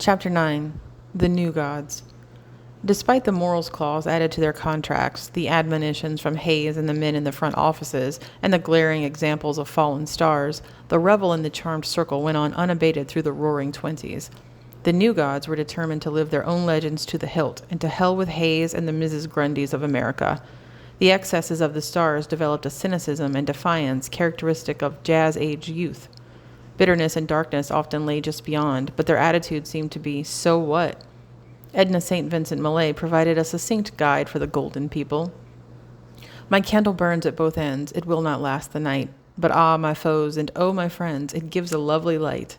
Chapter 9. The New Gods. Despite the morals clause added to their contracts, the admonitions from Hayes and the men in the front offices, and the glaring examples of fallen stars, the revel in the charmed circle went on unabated through the roaring 20s. The New Gods were determined to live their own legends to the hilt, and to hell with Hayes and the Mrs. Grundys of America. The excesses of the stars developed a cynicism and defiance characteristic of jazz-age youth. Bitterness and darkness often lay just beyond, but their attitude seemed to be, so what? Edna St. Vincent Millay provided a succinct guide for the golden people. My candle burns at both ends, it will not last the night. But ah, my foes, and oh, my friends, it gives a lovely light.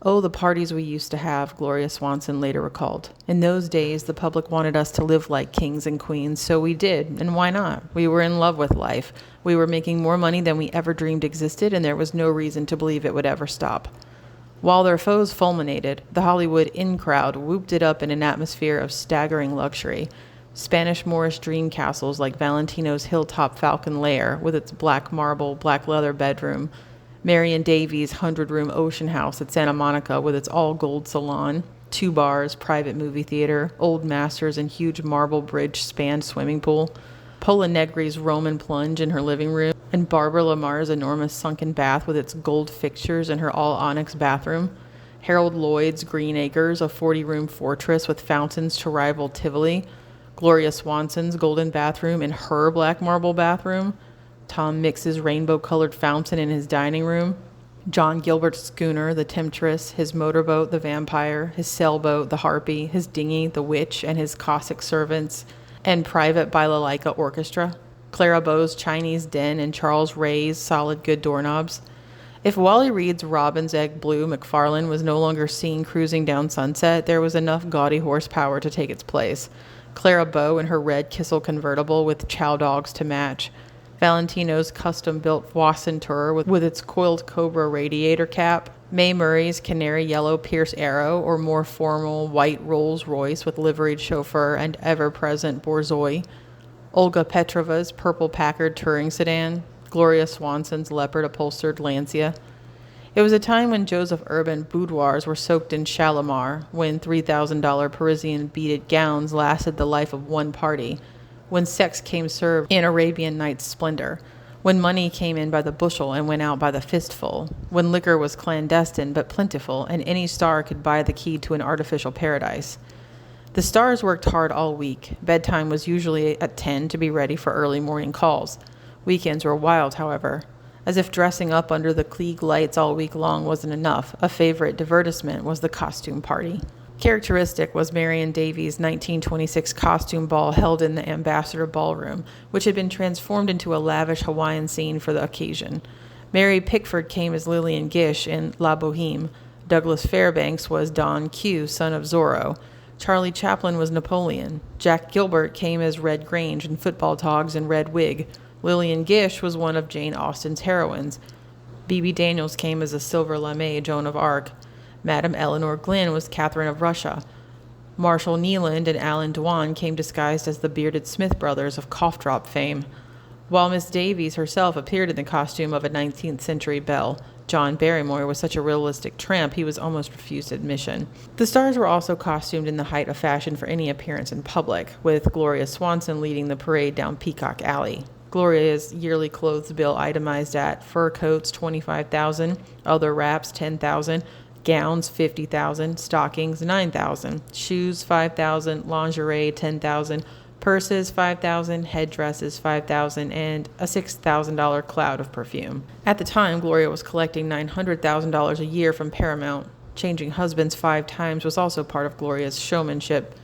Oh, the parties we used to have, Gloria Swanson later recalled. In those days, the public wanted us to live like kings and queens, so we did, and why not? We were in love with life. We were making more money than we ever dreamed existed, and there was no reason to believe it would ever stop. While their foes fulminated, the Hollywood in-crowd whooped it up in an atmosphere of staggering luxury. Spanish Moorish dream castles like Valentino's Hilltop Falcon Lair, with its black marble, black leather bedroom, Marion Davies' 100-room ocean house at Santa Monica with its all-gold salon, 2 bars, private movie theater, Old Masters and huge marble bridge-spanned swimming pool, Pola Negri's Roman plunge in her living room, and Barbara Lamar's enormous sunken bath with its gold fixtures and her all-onyx bathroom, Harold Lloyd's Green Acres, a 40-room fortress with fountains to rival Tivoli, Gloria Swanson's golden bathroom and her black marble bathroom, Tom Mix's rainbow-colored fountain in his dining room, John Gilbert's schooner, the Temptress, his motorboat, the Vampire, his sailboat, the Harpy, his dinghy, the Witch, and his Cossack servants, and private balalaika orchestra, Clara Bow's Chinese den, and Charles Ray's solid good doorknobs. If Wally Reed's Robin's Egg Blue McFarlane was no longer seen cruising down Sunset, there was enough gaudy horsepower to take its place. Clara Bow in her red Kissel convertible with chow dogs to match, Valentino's custom-built Voisin Tour with its coiled Cobra radiator cap, Mae Murray's canary yellow Pierce Arrow or more formal white Rolls-Royce with liveried chauffeur and ever-present Borzoi, Olga Petrova's purple Packard touring sedan, Gloria Swanson's leopard-upholstered Lancia. It was a time when Joseph Urban boudoirs were soaked in Shalimar, when $3,000 Parisian beaded gowns lasted the life of one party, when sex came served in Arabian Nights splendor, when money came in by the bushel and went out by the fistful, when liquor was clandestine but plentiful, and any star could buy the key to an artificial paradise. The stars worked hard all week. Bedtime was usually at 10 to be ready for early morning calls. Weekends were wild, however. As if dressing up under the Klieg lights all week long wasn't enough, a favorite divertisement was the costume party. Characteristic was Marion Davies' 1926 costume ball held in the Ambassador Ballroom, which had been transformed into a lavish Hawaiian scene for the occasion. Mary Pickford came as Lillian Gish in La Boheme. Douglas Fairbanks was Don Q, son of Zorro. Charlie Chaplin was Napoleon. Jack Gilbert came as Red Grange in football togs and red wig. Lillian Gish was one of Jane Austen's heroines. Bebe Daniels came as a Silver Lamé Joan of Arc. Madame Eleanor Glynn was Catherine of Russia. Marshall Nealand and Alan Dwan came disguised as the bearded Smith brothers of cough drop fame. While Miss Davies herself appeared in the costume of a 19th century belle, John Barrymore was such a realistic tramp he was almost refused admission. The stars were also costumed in the height of fashion for any appearance in public, with Gloria Swanson leading the parade down Peacock Alley. Gloria's yearly clothes bill itemized at fur coats $25,000, other wraps $10,000, gowns $50,000, stockings $9,000, shoes $5,000, lingerie $10,000, purses $5,000, headdresses $5,000, and a $6,000 cloud of perfume. At the time, Gloria was collecting $900,000 a year from Paramount. Changing husbands 5 times was also part of Gloria's showmanship.